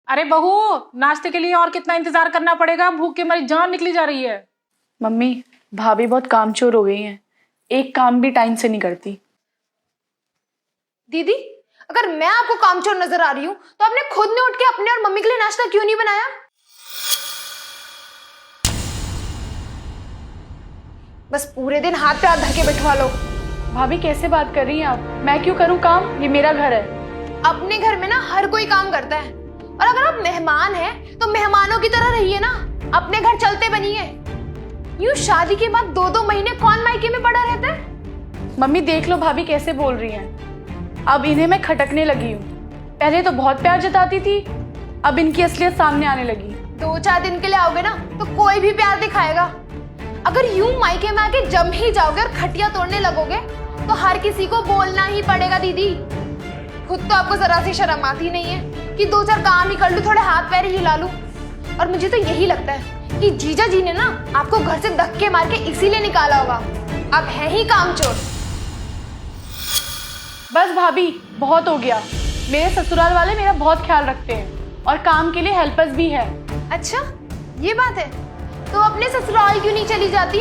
अरे बहू, नाश्ते के लिए और कितना इंतजार करना पड़ेगा? भूख के मारी जान निकली जा रही है। मम्मी, भाभी बहुत कामचोर हो गई हैं, एक काम भी टाइम से नहीं करती। दीदी, अगर मैं आपको कामचोर नजर आ रही हूँ तो आपने खुद ने उठ के अपने और मम्मी के लिए नाश्ता क्यों नहीं बनाया? बस पूरे दिन हाथ पे हाथ धर के बिठवा लो। भाभी कैसे बात कर रही हैं आप? मैं क्यों करूं काम? ये मेरा घर है। अपने घर में ना हर कोई काम करता है, और अगर आप मेहमान हैं तो मेहमानों की तरह रहिए ना, अपने घर चलते बनिए। यूं शादी के बाद 2-2 महीने कौन मायके में पड़ा रहता है? मम्मी देख लो भाभी कैसे बोल रही हैं। अब इन्हें मैं खटकने लगी हूँ। पहले तो बहुत प्यार जताती थी, अब इनकी असलियत सामने आने लगी। 2-4 दिन के लिए आओगे ना तो कोई भी प्यार दिखाएगा। अगर यूं मायके में आके जम ही जाओगे और खटिया तोड़ने लगोगे तो हर किसी को बोलना ही पड़ेगा। दीदी, खुद तो आपको जरा सी शर्म आती नहीं है कि 2-4 काम ही कर लूं, थोड़े हाथ पैर हिला लूं। और मुझे तो यही लगता है कि जीजा जी ने ना आपको घर से धक्के मार के इसीलिए निकाला होगा। आप हैं ही कामचोर। बस भाभी, बहुत हो गया। मेरे ससुराल वाले मेरा बहुत ख्याल रखते हैं और काम के लिए हेल्पर्स भी है। अच्छा, ये बात है? तो अपने ससुराल क्यों नहीं चली जाती?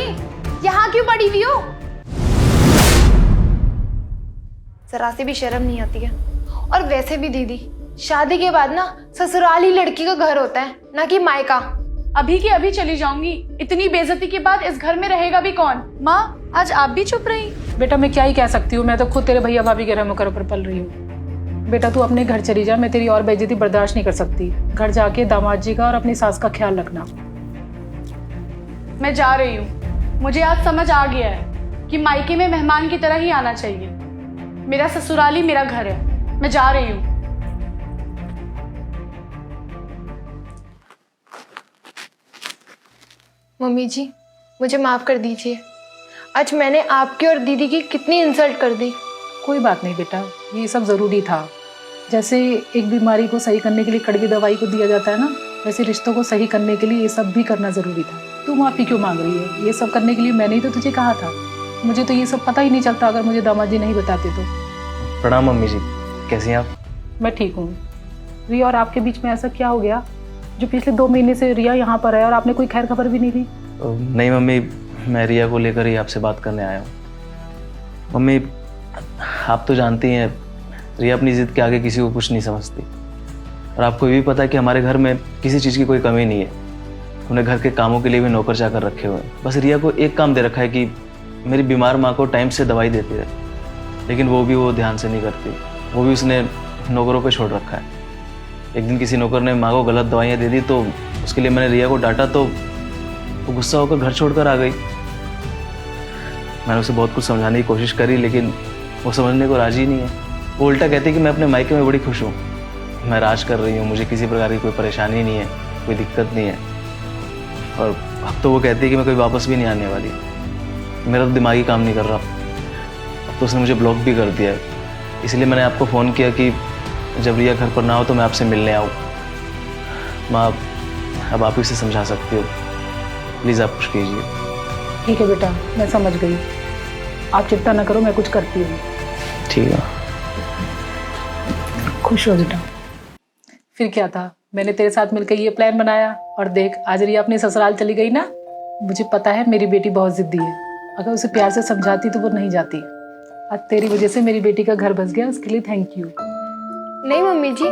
यहाँ क्यों पड़ी हुई हो? जरा से भी शर्म नहीं आती है। और वैसे भी दीदी, शादी के बाद ना ससुराल ही लड़की का घर होता है, ना कि मायका। अभी की अभी चली जाऊंगी। इतनी बेइज्जती के बाद इस घर में रहेगा भी कौन? माँ, आज आप भी चुप रही। बेटा मैं क्या ही कह सकती हूँ, मैं तो खुद तेरे भैया भाभी के रहमों पर पल रही हूँ। बेटा तू अपने घर चली जा, मैं तेरी और बेइज्जती बर्दाश्त नहीं कर सकती। घर जाके दामाद जी का और अपनी सास का ख्याल रखना। मैं जा रही हूँ। मुझे आज समझ आ गया है कि मायके में मेहमान की तरह ही आना चाहिए। मेरा ससुराल ही मेरा घर है। मैं जा रही हूँ। मम्मी जी, मुझे माफ कर दीजिए। आज मैंने आपकी और दीदी की कितनी इंसल्ट कर दी। कोई बात नहीं बेटा, ये सब ज़रूरी था। जैसे एक बीमारी को सही करने के लिए कड़वी दवाई को दिया जाता है ना, वैसे रिश्तों को सही करने के लिए ये सब भी करना ज़रूरी था। तू माफ़ी क्यों मांग रही है? ये सब करने के लिए मैंने ही तो तुझे कहा था। मुझे तो ये सब पता ही नहीं चलता अगर मुझे दामाद जी नहीं बताते तो। प्रणाम मम्मी जी, कैसी हैं आप? मैं ठीक हूँ। रिया और आपके बीच में ऐसा क्या हो गया जो पिछले 2 महीने से रिया यहाँ पर है और आपने कोई खैर खबर भी नहीं ली? नहीं मम्मी, मैं रिया को लेकर ही आपसे बात करने आया हूँ। मम्मी, आप तो जानती हैं रिया अपनी ज़िद के आगे किसी को कुछ नहीं समझती, और आपको ये भी पता है कि हमारे घर में किसी चीज़ की कोई कमी नहीं है। उन्हें घर के कामों के लिए भी नौकर चाकर रखे हुए हैं। बस रिया को एक काम दे रखा है कि मेरी बीमार माँ को टाइम से दवाई देती रहे, लेकिन वो ध्यान से नहीं करती। वो भी उसने नौकरों पे छोड़ रखा है। एक दिन किसी नौकर ने माँ को गलत दवाइयाँ दे दी तो उसके लिए मैंने रिया को डांटा तो वो गुस्सा होकर घर छोड़कर आ गई। मैंने उसे बहुत कुछ समझाने की कोशिश करी, लेकिन वो समझने को राजी नहीं है। वो उल्टा कहती है कि मैं अपने मायके में बड़ी खुश हूँ, मैं राज कर रही हूँ, मुझे किसी प्रकार की कोई परेशानी नहीं है, कोई दिक्कत नहीं है। और अब तो वो कहती है कि मैं कभी वापस भी नहीं आने वाली। मेरा तो दिमाग ही काम नहीं कर रहा। अब तो उसने मुझे ब्लॉक भी कर दिया है। इसलिए मैंने आपको फ़ोन किया कि जब रिया घर पर ना हो तो मैं आपसे मिलने आऊँ। माँ, अब आप इसे समझा सकती हो, प्लीज़ आप कुछ कीजिए। ठीक है बेटा, मैं समझ गई। आप चिंता ना करो, मैं कुछ करती हूँ। ठीक है। खुश हो बेटा। फिर क्या था, मैंने तेरे साथ मिलकर ये प्लान बनाया और देख आज रिया अपने ससुराल चली गई ना। मुझे पता है मेरी बेटी बहुत जिद्दी है, अगर उसे प्यार से समझाती तो वो नहीं जाती। आज तेरी वजह से मेरी बेटी का घर बस गया, उसके लिए थैंक यू। नहीं मम्मी जी,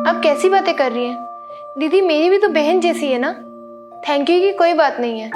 आप कैसी बातें कर रही हैं? दीदी मेरी भी तो बहन जैसी है ना। थैंक यू की कोई बात नहीं है।